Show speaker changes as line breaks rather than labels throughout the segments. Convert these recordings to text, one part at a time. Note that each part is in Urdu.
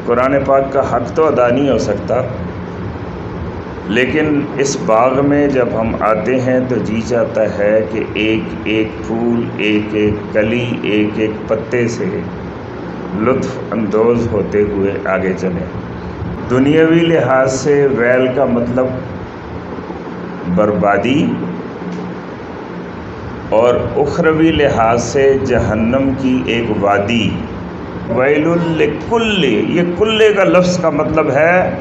قرآن پاک کا حق تو ادا نہیں ہو سکتا، لیکن اس باغ میں جب ہم آتے ہیں تو جی چاہتا ہے کہ ایک ایک پھول، ایک ایک کلی، ایک ایک پتے سے لطف اندوز ہوتے ہوئے آگے چلیں۔ دنیاوی لحاظ سے ویل کا مطلب بربادی، اور اخروی لحاظ سے جہنم کی ایک وادی۔ ویل لکل، یہ کلے کا لفظ کا مطلب ہے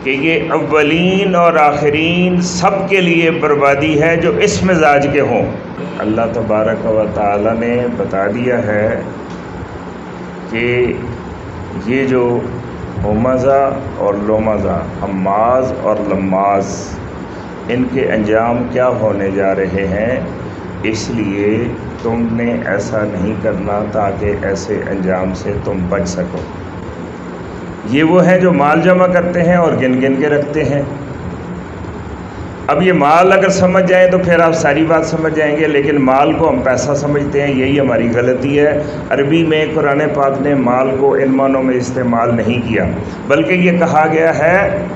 کہ یہ اولین اور آخرین سب کے لیے بربادی ہے جو اس مزاج کے ہوں۔ اللہ تبارک و تعالی نے بتا دیا ہے کہ یہ جو ہمزہ اور لمزہ، حماز اور لماز، ان کے انجام کیا ہونے جا رہے ہیں، اس لیے تم نے ایسا نہیں کرنا تاکہ ایسے انجام سے تم بچ سکو۔ یہ وہ ہیں جو مال جمع کرتے ہیں اور گن گن کے رکھتے ہیں۔ اب یہ مال اگر سمجھ جائیں تو پھر آپ ساری بات سمجھ جائیں گے، لیکن مال کو ہم پیسہ سمجھتے ہیں، یہی ہماری غلطی ہے۔ عربی میں قرآن پاک نے مال کو ان معنوں میں استعمال نہیں کیا، بلکہ یہ کہا گیا ہے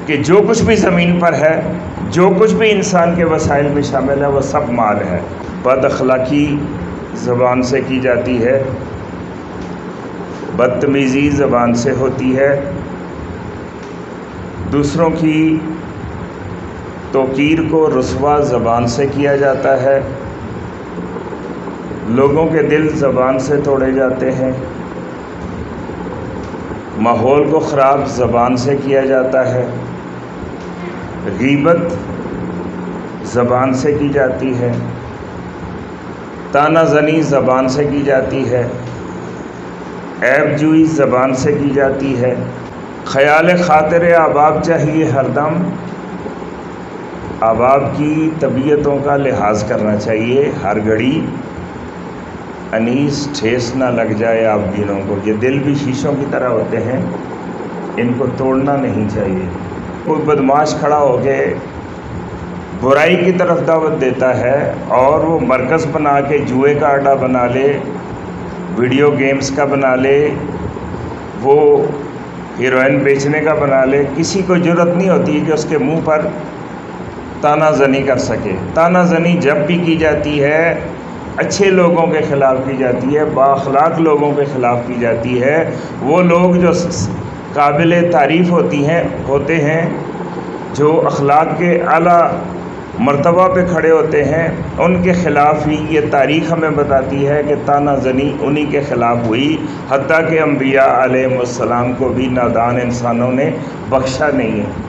کہ جو کچھ بھی زمین پر ہے، جو کچھ بھی انسان کے وسائل میں شامل ہے، وہ سب مال ہے۔ بد اخلاقی زبان سے کی جاتی ہے، بدتمیزی زبان سے ہوتی ہے، دوسروں کی توقیر کو رسوا زبان سے کیا جاتا ہے، لوگوں کے دل زبان سے توڑے جاتے ہیں، ماحول کو خراب زبان سے کیا جاتا ہے، غیبت زبان سے کی جاتی ہے، طعنہ زنی زبان سے کی جاتی ہے، عیب جوئی زبان سے کی جاتی ہے، خیال خاطر احباب چاہیے ہر دم، احباب کی طبیعتوں کا لحاظ کرنا چاہیے ہر گھڑی، انیس ٹھیس نہ لگ جائے آپ دینوں کو۔ یہ دل بھی شیشوں کی طرح ہوتے ہیں، ان کو توڑنا نہیں چاہیے۔ کوئی بدماش کھڑا ہو کے برائی کی طرف دعوت دیتا ہے اور وہ مرکز بنا کے جوئے کا اڈا بنا لے، ویڈیو گیمز کا بنا لے، وہ ہیروئن بیچنے کا بنا لے، کسی کو جرأت نہیں ہوتی کہ اس کے منہ پر طعنہ زنی کر سکے۔ طعنہ زنی جب بھی کی جاتی ہے اچھے لوگوں کے خلاف کی جاتی ہے، با اخلاق لوگوں کے خلاف کی جاتی ہے، وہ لوگ جو قابل تعریف ہوتے ہیں، جو اخلاق کے اعلیٰ مرتبہ پہ کھڑے ہوتے ہیں، ان کے خلاف ہی یہ تاریخ ہمیں بتاتی ہے کہ طعنہ زنی انہی کے خلاف ہوئی، حتیٰ کہ انبیاء علیہ السلام کو بھی نادان انسانوں نے بخشا نہیں ہے۔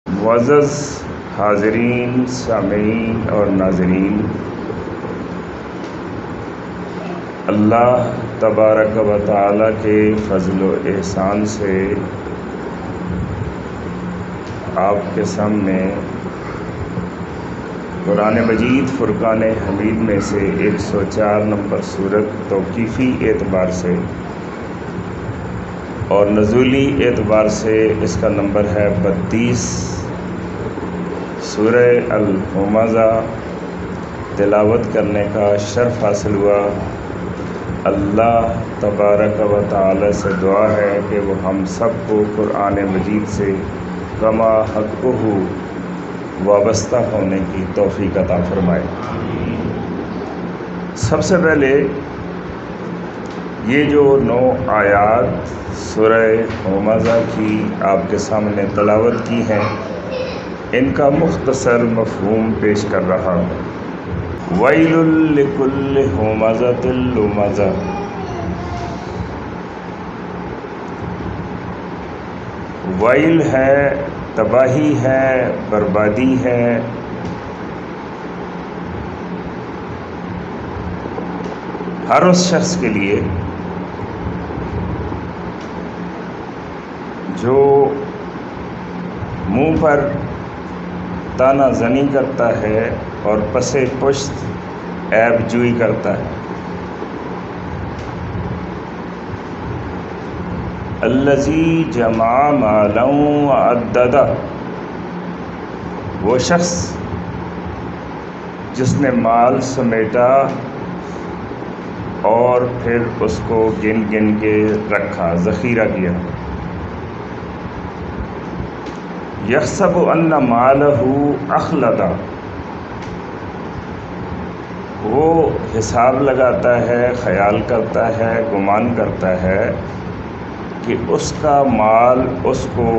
معزز حاضرین، سامعین اور ناظرین، اللہ تبارک و تعالی کے فضل و احسان سے آپ کے سامنے قرآن مجید فرقان حمید میں سے 104 نمبر سورت توقیفی اعتبار سے اور نزولی اعتبار سے اس کا نمبر ہے 32، سورہ الہمزہ تلاوت کرنے کا شرف حاصل ہوا۔ اللہ تبارک و تعالی سے دعا ہے کہ وہ ہم سب کو قرآن مجید سے کما حقہ وابستہ ہونے کی توفیق عطا فرمائے۔ سب سے پہلے یہ جو 9 آیات سورہ ہمزہ کی آپ کے سامنے تلاوت کی ہیں، ان کا مختصر مفہوم پیش کر رہا ہوں۔ ویل لکل ہمزۃ لمزہ، ویل ہے، تباہی ہے، بربادی ہے، ہر اس شخص کے لیے جو منہ پر طعنہ زنی کرتا ہے اور پس پشت عیب جوئی کرتا ہے۔ الذی جمع مالا وعددہ، وہ شخص جس نے مال سمیٹا اور پھر اس کو گن گن کے رکھا، ذخیرہ کیا۔ یحسب ان مالہ اخلدا، وہ حساب لگاتا ہے، خیال کرتا ہے، گمان کرتا ہے کہ اس کا مال اس کو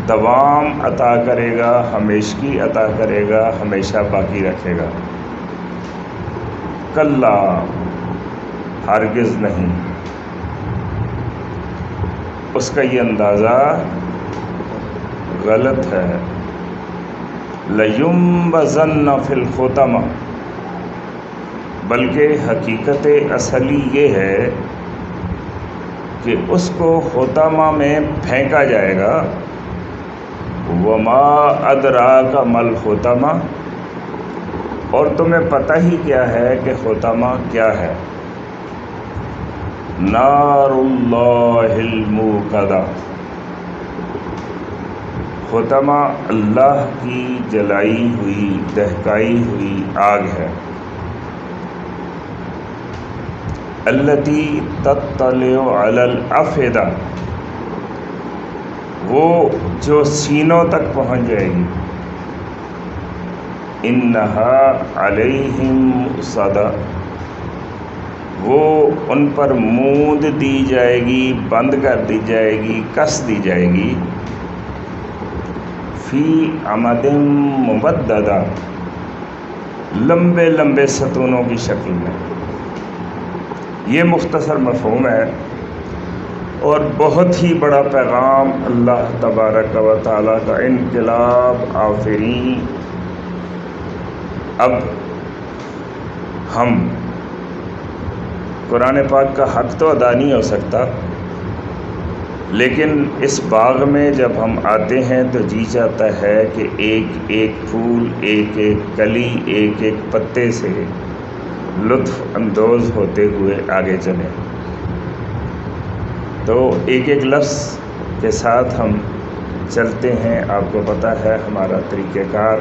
دوام عطا کرے گا، ہمیشگی عطا کرے گا، ہمیشہ باقی رکھے گا۔ کلا، ہرگز نہیں، اس کا یہ اندازہ غلط ہے۔ لَيُنبَذَنَّ فِي الْحُطَمَةِ، بلکہ حقیقت اصلی یہ ہے کہ اس کو حطمہ میں پھینکا جائے گا۔ وَمَا أَدْرَاكَ مَا الْحُطَمَةُ، اور تمہیں پتہ ہی کیا ہے کہ حطمہ کیا ہے؟ نار اللہ الموقدہ، حطمہ اللہ کی جلائی ہوئی، دہکائی ہوئی آگ ہے۔ التی تطلع علی الافئدہ، وہ جو سینوں تک پہنچ جائے گی۔ انہا علیہم مؤصدہ، وہ ان پر موند دی جائے گی، بند کر دی جائے گی، کس دی جائے گی۔ فی عمد ممددہ، لمبے لمبے ستونوں کی شکل میں۔ یہ مختصر مفہوم ہے اور بہت ہی بڑا پیغام اللہ تبارک و تعالیٰ کا انقلاب آفرین۔ اب ہم قرآن پاک کا حق تو ادا نہیں ہو سکتا، لیکن اس باغ میں جب ہم آتے ہیں تو جی چاہتا ہے کہ ایک ایک پھول، ایک ایک کلی، ایک ایک پتے سے لطف اندوز ہوتے ہوئے آگے چلیں۔ تو ایک ایک لفظ کے ساتھ ہم چلتے ہیں، آپ کو پتہ ہے ہمارا طریقہ کار۔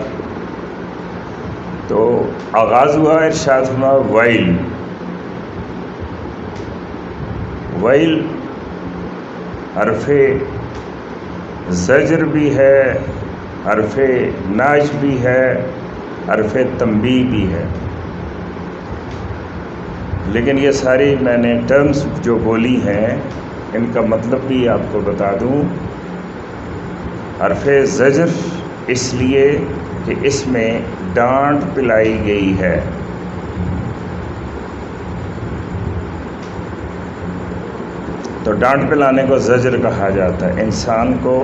تو آغاز ہوا، ارشاد ہوا ویل۔ ویل حرف زجر بھی ہے، حرف ناش بھی ہے، حرف تنبیہ بھی ہے، لیکن یہ ساری میں نے ٹرمز جو بولی ہیں ان کا مطلب بھی آپ کو بتا دوں۔ حرف زجر اس لیے کہ اس میں ڈانٹ پلائی گئی ہے۔ تو ڈانٹ پلانے کو زجر کہا جاتا ہے۔ انسان کو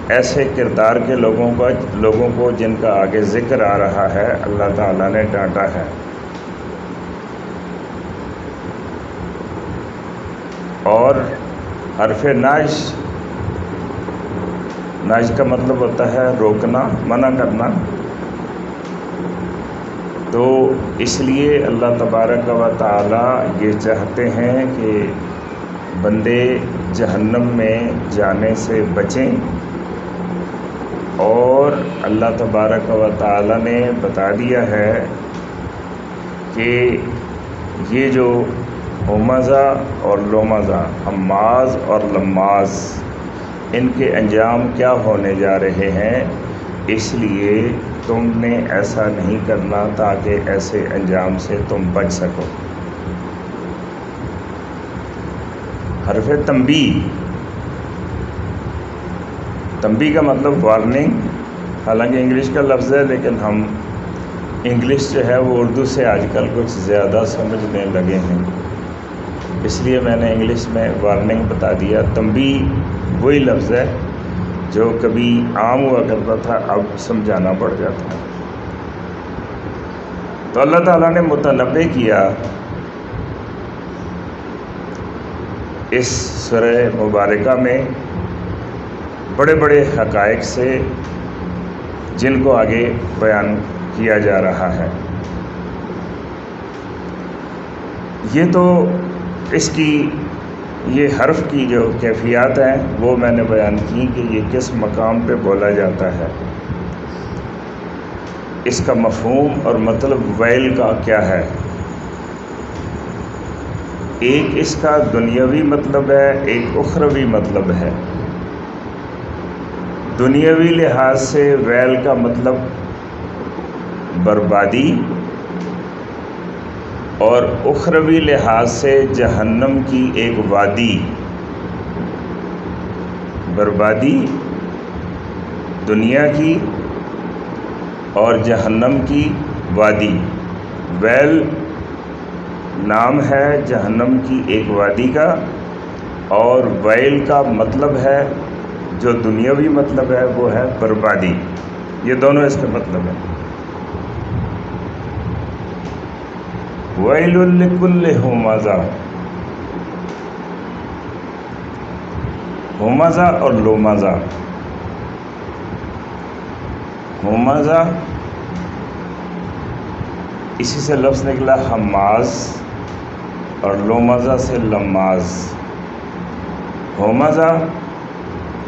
ایسے کردار کے لوگوں کو جن کا آگے ذکر آ رہا ہے، اللہ تعالیٰ نے ڈانٹا ہے۔ اور حرف ناش، ناش کا مطلب ہوتا ہے روکنا، منع کرنا۔ تو اس لیے اللہ تبارک و تعالی یہ چاہتے ہیں کہ بندے جہنم میں جانے سے بچیں، اور اللہ تبارک و تعالی نے بتا دیا ہے کہ یہ جو ہمزہ اور لمزہ، حماز اور لماز، ان کے انجام کیا ہونے جا رہے ہیں، اس لیے تم نے ایسا نہیں کرنا تاکہ ایسے انجام سے تم بچ سکو۔ حرف تنبیہ، تنبیہ کا مطلب وارننگ، حالانکہ انگلش کا لفظ ہے، لیکن ہم انگلش جو ہے وہ اردو سے آج کل کچھ زیادہ سمجھنے لگے ہیں، اس لیے میں نے انگلش میں وارننگ بتا دیا۔ تنبیہ وہی لفظ ہے جو کبھی عام ہوا کرتا تھا، اب سمجھانا پڑ جاتا ہے۔ تو اللہ تعالیٰ نے متنبع کیا اس سورہ مبارکہ میں بڑے بڑے حقائق سے، جن کو آگے بیان کیا جا رہا ہے۔ یہ تو اس کی، یہ حرف کی جو کیفیات ہیں وہ میں نے بیان کی کہ یہ کس مقام پہ بولا جاتا ہے۔ اس کا مفہوم اور مطلب ویل کا کیا ہے۔ ایک اس کا دنیاوی مطلب ہے، ایک اخروی مطلب ہے۔ دنیاوی لحاظ سے ویل کا مطلب بربادی، اور اخروی لحاظ سے جہنم کی ایک وادی۔ بربادی دنیا کی اور جہنم کی وادی۔ ویل نام ہے جہنم کی ایک وادی کا، اور ویل کا مطلب ہے جو دنیاوی مطلب ہے وہ ہے بربادی۔ یہ دونوں اس کے مطلب ہیں۔ ویل لکل ہمزہ، ہمزہ اور لومزہ۔ ہمزہ اسی سے لفظ نکلا حماز، اور لومزہ سے لماز۔ ہمزہ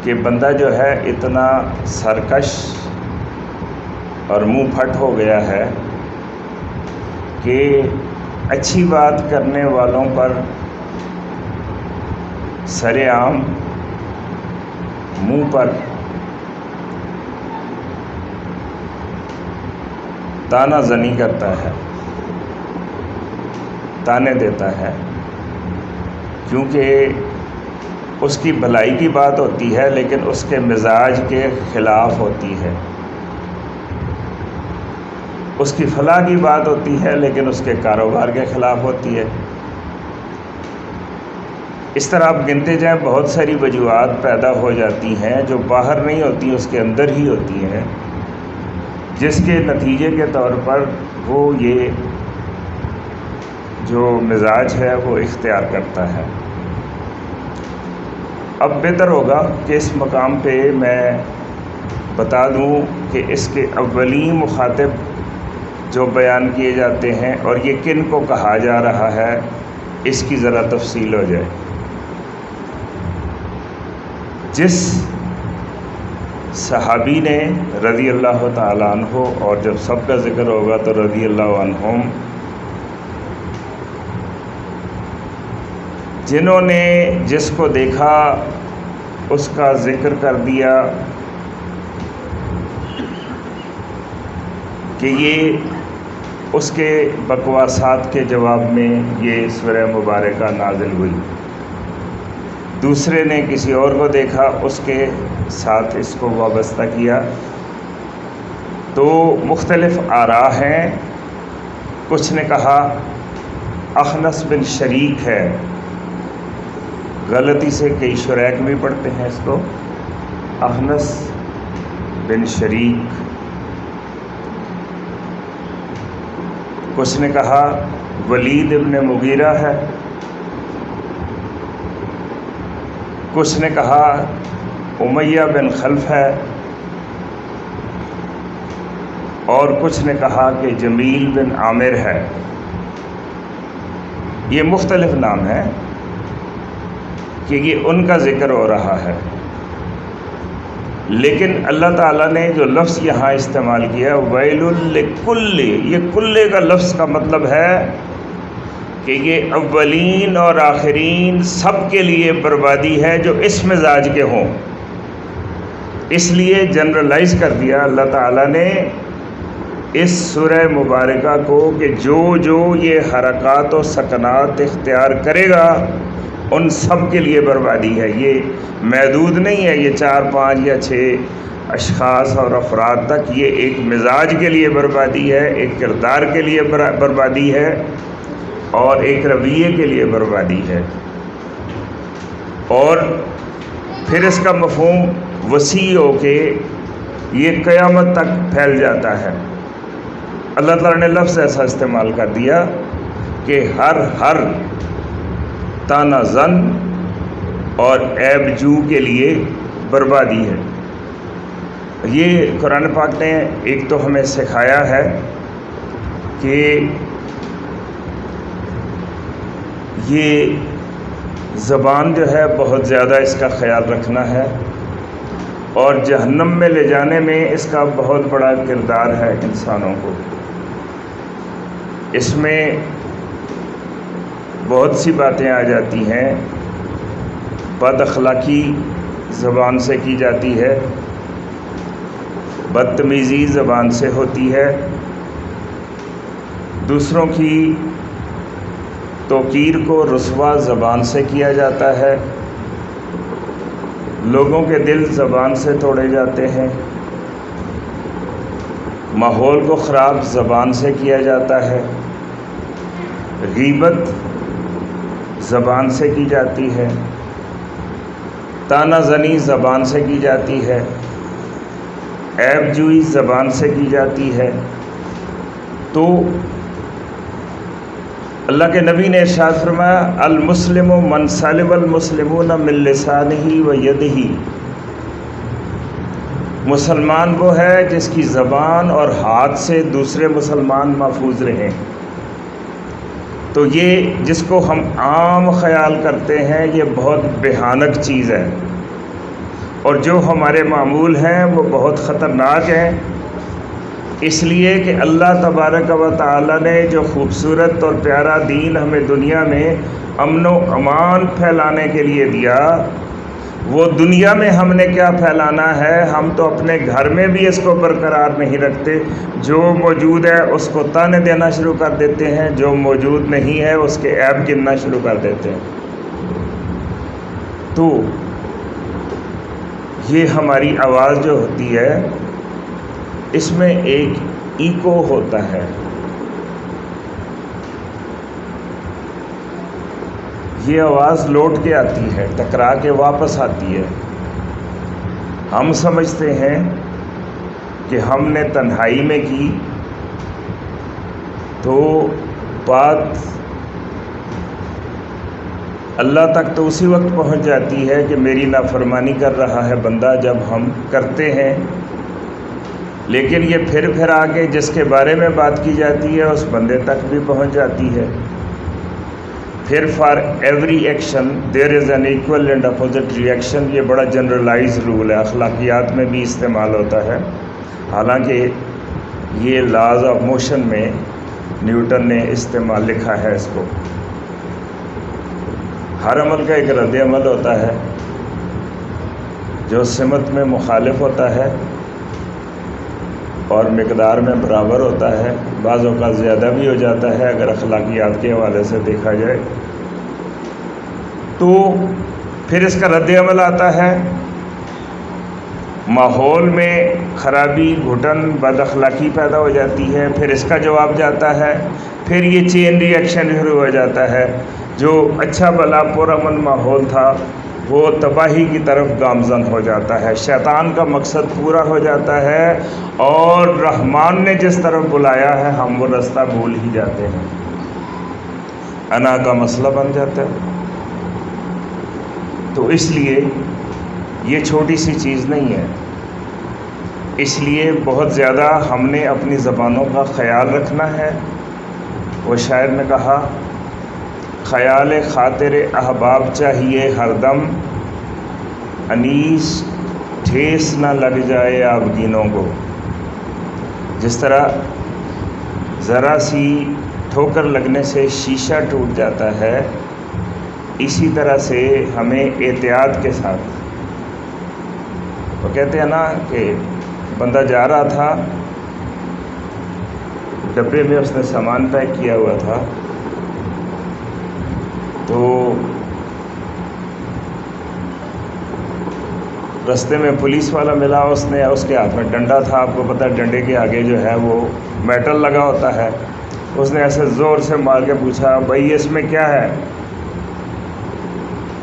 کہ بندہ جو ہے اتنا سرکش اور منہ پھٹ ہو گیا ہے کہ اچھی بات کرنے والوں پر سر عام منہ پر تانا زنی کرتا ہے، تانے دیتا ہے، کیونکہ اس کی بھلائی کی بات ہوتی ہے لیکن اس کے مزاج کے خلاف ہوتی ہے، اس کی فلاح کی بات ہوتی ہے لیکن اس کے کاروبار کے خلاف ہوتی ہے۔ اس طرح آپ گنتے جائیں بہت ساری وجوہات پیدا ہو جاتی ہیں جو باہر نہیں ہوتی، اس کے اندر ہی ہوتی ہیں، جس کے نتیجے کے طور پر وہ یہ جو مزاج ہے وہ اختیار کرتا ہے۔ اب بہتر ہوگا کہ اس مقام پہ میں بتا دوں کہ اس کے اولین مخاطب جو بیان کیے جاتے ہیں اور یہ کن کو کہا جا رہا ہے، اس کی ذرا تفصیل ہو جائے۔ جس صحابی نے رضی اللہ تعالیٰ عنہ، اور جب سب کا ذکر ہوگا تو رضی اللہ عنہم، جنہوں نے جس کو دیکھا اس کا ذکر کر دیا کہ یہ اس کے بکواسات کے جواب میں یہ سورہ مبارکہ نازل ہوئی، دوسرے نے کسی اور کو دیکھا اس کے ساتھ اس کو وابستہ کیا، تو مختلف آراء ہیں۔ کچھ نے کہا اخنس بن شریک ہے، غلطی سے کئی شریک بھی پڑھتے ہیں اس کو، اخنس بن شریک۔ کچھ نے کہا ولید ابن مغیرہ ہے، کچھ نے کہا امیہ بن خلف ہے، اور کچھ نے کہا کہ جمیل بن عامر ہے۔ یہ مختلف نام ہیں کہ یہ ان کا ذکر ہو رہا ہے، لیکن اللہ تعالیٰ نے جو لفظ یہاں استعمال کیا ویل لکل، یہ کلے کا لفظ کا مطلب ہے کہ یہ اولین اور آخرین سب کے لیے بربادی ہے جو اس مزاج کے ہوں۔ اس لیے جنرلائز کر دیا اللہ تعالیٰ نے اس سورہ مبارکہ کو کہ جو جو یہ حرکات و سکنات اختیار کرے گا ان سب کے لیے بربادی ہے۔ یہ محدود نہیں ہے، یہ 4 5 یا 6 اشخاص اور افراد تک، یہ ایک مزاج کے لیے بربادی ہے، ایک کردار کے لیے بربادی ہے، اور ایک رویے کے لیے بربادی ہے۔ اور پھر اس کا مفہوم وسیع ہو کے یہ قیامت تک پھیل جاتا ہے۔ اللہ تعالیٰ نے لفظ ایسا استعمال کر دیا کہ ہر تانا زن اور عیب جو کے لیے بربادی ہے۔ یہ قرآن پاک نے ایک تو ہمیں سکھایا ہے کہ یہ زبان جو ہے بہت زیادہ اس کا خیال رکھنا ہے، اور جہنم میں لے جانے میں اس کا بہت بڑا کردار ہے انسانوں کو۔ اس میں بہت سی باتیں آ جاتی ہیں۔ بد اخلاقی زبان سے کی جاتی ہے، بدتمیزی زبان سے ہوتی ہے، دوسروں کی توقیر کو رسوا زبان سے کیا جاتا ہے، لوگوں کے دل زبان سے توڑے جاتے ہیں، ماحول کو خراب زبان سے کیا جاتا ہے، غیبت زبان سے کی جاتی ہے، طعنہ زنی زبان سے کی جاتی ہے، عیب جوئی زبان سے کی جاتی ہے۔ تو اللہ کے نبی نے ارشاد فرمایا المسلم من سلم المسلمون من لسانہ و یدہ، مسلمان وہ ہے جس کی زبان اور ہاتھ سے دوسرے مسلمان محفوظ رہیں۔ تو یہ جس کو ہم عام خیال کرتے ہیں یہ بہت بھیانک چیز ہے، اور جو ہمارے معمول ہیں وہ بہت خطرناک ہیں، اس لیے کہ اللہ تبارک و تعالی نے جو خوبصورت اور پیارا دین ہمیں دنیا میں امن و امان پھیلانے کے لیے دیا، وہ دنیا میں ہم نے کیا پھیلانا ہے؟ ہم تو اپنے گھر میں بھی اس کو برقرار نہیں رکھتے، جو موجود ہے اس کو تانے دینا شروع کر دیتے ہیں، جو موجود نہیں ہے اس کے عیب گننا شروع کر دیتے ہیں۔ تو یہ ہماری آواز جو ہوتی ہے اس میں ایک ایکو ہوتا ہے، یہ آواز لوٹ کے آتی ہے، ٹکرا کے واپس آتی ہے۔ ہم سمجھتے ہیں کہ ہم نے تنہائی میں کی تو بات اللہ تک تو اسی وقت پہنچ جاتی ہے کہ میری نافرمانی کر رہا ہے بندہ جب ہم کرتے ہیں، لیکن یہ پھر آ کے جس کے بارے میں بات کی جاتی ہے اس بندے تک بھی پہنچ جاتی ہے۔ پھر for every action there is an equal and opposite reaction, یہ بڑا جنرلائز رول ہے، اخلاقیات میں بھی استعمال ہوتا ہے، حالانکہ یہ لاز آف موشن میں نیوٹن نے استعمال لکھا ہے اس کو۔ ہر عمل کا ایک رد عمل ہوتا ہے جو سمت میں مخالف ہوتا ہے اور مقدار میں برابر ہوتا ہے، بعض اوقات زیادہ بھی ہو جاتا ہے اگر اخلاقیات کے حوالے سے دیکھا جائے۔ تو پھر اس کا رد عمل آتا ہے، ماحول میں خرابی، گھٹن، بد اخلاقی پیدا ہو جاتی ہے، پھر اس کا جواب جاتا ہے، پھر یہ چین ری ایکشن شروع ہو جاتا ہے، جو اچھا بھلا پرامن ماحول تھا وہ تباہی کی طرف گامزن ہو جاتا ہے، شیطان کا مقصد پورا ہو جاتا ہے، اور رحمان نے جس طرف بلایا ہے ہم وہ رستہ بھول ہی جاتے ہیں، انا کا مسئلہ بن جاتا ہے۔ تو اس لیے یہ چھوٹی سی چیز نہیں ہے، اس لیے بہت زیادہ ہم نے اپنی زبانوں کا خیال رکھنا ہے۔ وہ شاعر نے کہا خیال خاطر احباب چاہیے ہر دم، انیس ٹھیس نہ لگ جائے آبگینوں کو۔ جس طرح ذرا سی ٹھوکر لگنے سے شیشہ ٹوٹ جاتا ہے، اسی طرح سے ہمیں احتیاط کے ساتھ، وہ کہتے ہیں نا کہ بندہ جا رہا تھا، ڈبے میں اس نے سامان پیک کیا ہوا تھا، تو رستے میں پولیس والا ملا، اس کے ہاتھ میں ڈنڈا تھا، آپ کو پتہ ہے ڈنڈے کے آگے جو ہے وہ میٹل لگا ہوتا ہے، اس نے ایسے زور سے مار کے پوچھا بھائی اس میں کیا ہے؟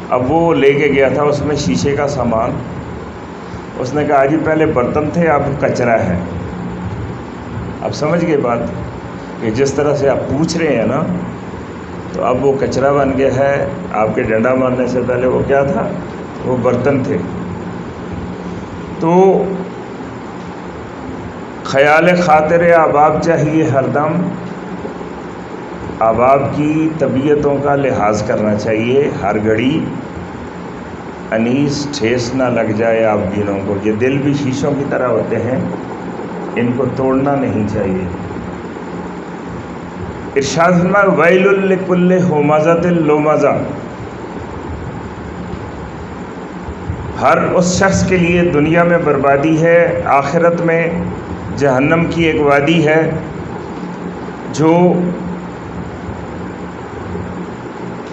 اب وہ لے کے گیا تھا اس میں شیشے کا سامان، اس نے کہا جی پہلے برتن تھے اب کچرا ہے۔ اب سمجھ گئے بات کہ جس طرح سے آپ پوچھ رہے ہیں نا، تو اب وہ کچرا بن گیا ہے، آپ کے ڈنڈا مارنے سے پہلے وہ کیا تھا؟ وہ برتن تھے۔ تو خیال خاطر احباب چاہیے ہر دم، احباب کی طبیعتوں کا لحاظ کرنا چاہیے ہر گھڑی، انیس ٹھیس نہ لگ جائے آپ دینوں کو. یہ دل بھی شیشوں کی طرح ہوتے ہیں، ان کو توڑنا نہیں چاہیے. ارشاد فرمایا ویل لکل ہمزۃ لمزہ، ہر اس شخص کے لیے دنیا میں بربادی ہے، آخرت میں جہنم کی ایک وادی ہے، جو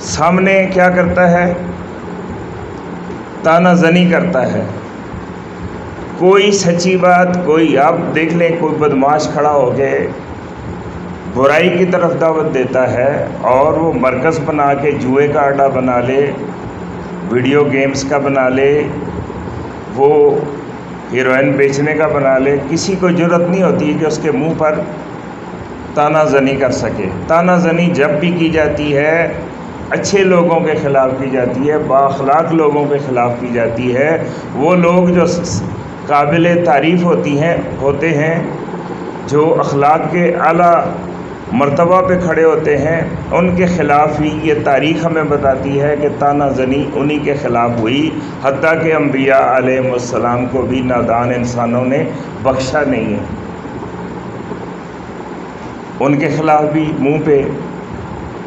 سامنے کیا کرتا ہے؟ تانا زنی کرتا ہے. کوئی سچی بات، کوئی آپ دیکھ لیں کوئی بدماش کھڑا ہو کے برائی کی طرف دعوت دیتا ہے اور وہ مرکز بنا کے جوئے کا اڈا بنا لے، ویڈیو گیمز کا بنا لے، وہ ہیروئن بیچنے کا بنا لے، کسی کو جرأت نہیں ہوتی کہ اس کے منہ پر تانا زنی کر سکے. تانا زنی جب بھی کی جاتی ہے اچھے لوگوں کے خلاف کی جاتی ہے، با اخلاق لوگوں کے خلاف کی جاتی ہے. وہ لوگ جو قابل تعریف ہوتے ہیں، جو اخلاق کے اعلیٰ مرتبہ پہ کھڑے ہوتے ہیں، ان کے خلاف ہی یہ تاریخ ہمیں بتاتی ہے کہ تانا زنی انہی کے خلاف ہوئی. حتیٰ کہ انبیاء علیہ السلام کو بھی نادان انسانوں نے بخشا نہیں ہے. ان کے خلاف بھی منہ پہ،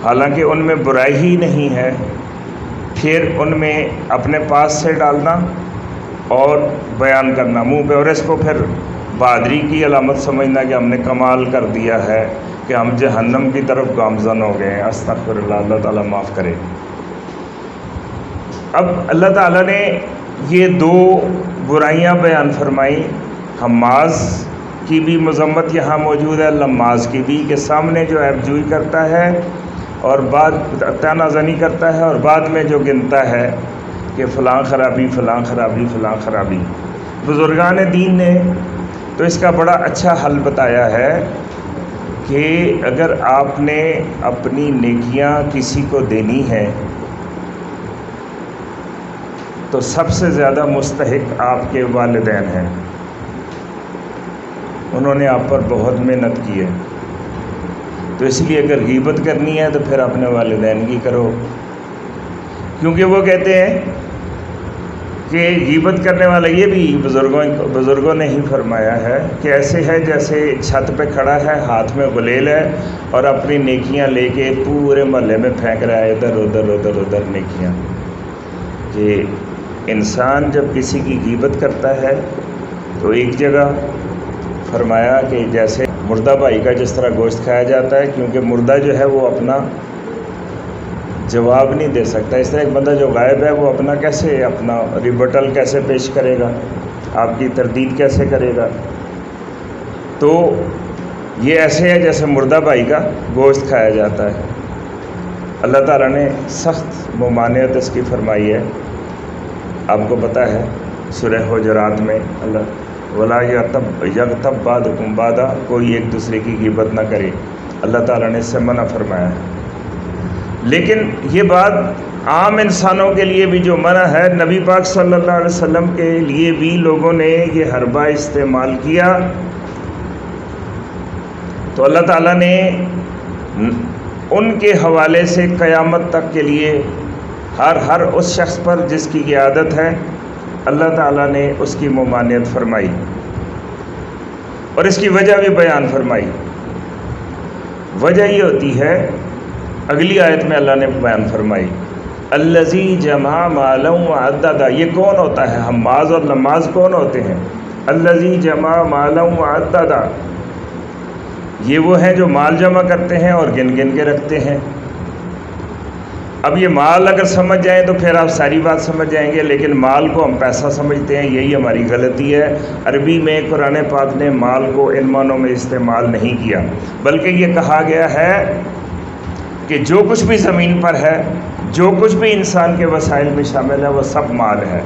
حالانکہ ان میں برائی ہی نہیں ہے، پھر ان میں اپنے پاس سے ڈالنا اور بیان کرنا منہ پہ، اور اس کو پھر بہادری کی علامت سمجھنا کہ ہم نے کمال کر دیا ہے، کہ ہم جہنم کی طرف گامزن ہو گئے ہیں. استغفر اللہ، اللہ تعالیٰ معاف کرے. اب اللہ تعالیٰ نے یہ دو برائیاں بیان فرمائیں. حماز کی بھی مذمت یہاں موجود ہے، لماز کی بھی، کہ سامنے جو عیب جوئی کرتا ہے اور بعد تانا زنی کرتا ہے اور بعد میں جو گنتا ہے کہ فلاں خرابی فلاں خرابی فلاں خرابی. بزرگان دین نے تو اس کا بڑا اچھا حل بتایا ہے کہ اگر آپ نے اپنی نیکیاں کسی کو دینی ہے تو سب سے زیادہ مستحق آپ کے والدین ہیں. انہوں نے آپ پر بہت محنت کی ہے، تو اس لیے اگر غیبت کرنی ہے تو پھر اپنے والدین کی کرو، کیونکہ وہ کہتے ہیں کہ غیبت کرنے والا، یہ بھی بزرگوں نے ہی فرمایا ہے کہ ایسے ہے جیسے چھت پہ کھڑا ہے، ہاتھ میں غلیل ہے اور اپنی نیکیاں لے کے پورے محلے میں پھینک رہا ہے ادھر ادھر ادھر ادھر نیکیاں. کہ انسان جب کسی کی غیبت کرتا ہے تو ایک جگہ فرمایا کہ جیسے مردہ بھائی کا جس طرح گوشت کھایا جاتا ہے، کیونکہ مردہ جو ہے وہ اپنا جواب نہیں دے سکتا، اس طرح ایک بندہ جو غائب ہے وہ اپنا ریبٹل کیسے پیش کرے گا، آپ کی تردید کیسے کرے گا. تو یہ ایسے ہے جیسے مردہ بھائی کا گوشت کھایا جاتا ہے. اللہ تعالیٰ نے سخت ممانعت اس کی فرمائی ہے. آپ کو پتہ ہے سورہ حجرات میں اللہ ولا یغتب بعضکم بعضا، کوئی ایک دوسرے کی غیبت نہ کرے، اللہ تعالیٰ نے اس سے منع فرمایا ہے. لیکن یہ بات عام انسانوں کے لیے بھی جو منع ہے، نبی پاک صلی اللہ علیہ وسلم کے لیے بھی لوگوں نے یہ حربہ استعمال کیا. تو اللہ تعالیٰ نے ان کے حوالے سے قیامت تک کے لیے ہر اس شخص پر جس کی یہ عادت ہے، اللہ تعالیٰ نے اس کی ممانعت فرمائی اور اس کی وجہ بھی بیان فرمائی. وجہ یہ ہوتی ہے، اگلی آیت میں اللہ نے بیان فرمائی الذی جمع مالا وعددا. یہ کون ہوتا ہے؟ حماز اور لماز کون ہوتے ہیں؟ الذی جمع مالا وعددا، یہ وہ ہیں جو مال جمع کرتے ہیں اور گن گن کے رکھتے ہیں. اب یہ مال اگر سمجھ جائیں تو پھر آپ ساری بات سمجھ جائیں گے، لیکن مال کو ہم پیسہ سمجھتے ہیں، یہی ہماری غلطی ہے. عربی میں قرآن پاک نے مال کو ان معنوں میں استعمال نہیں کیا، بلکہ یہ کہا گیا ہے کہ جو کچھ بھی زمین پر ہے، جو کچھ بھی انسان کے وسائل میں شامل ہے، وہ سب مال ہے.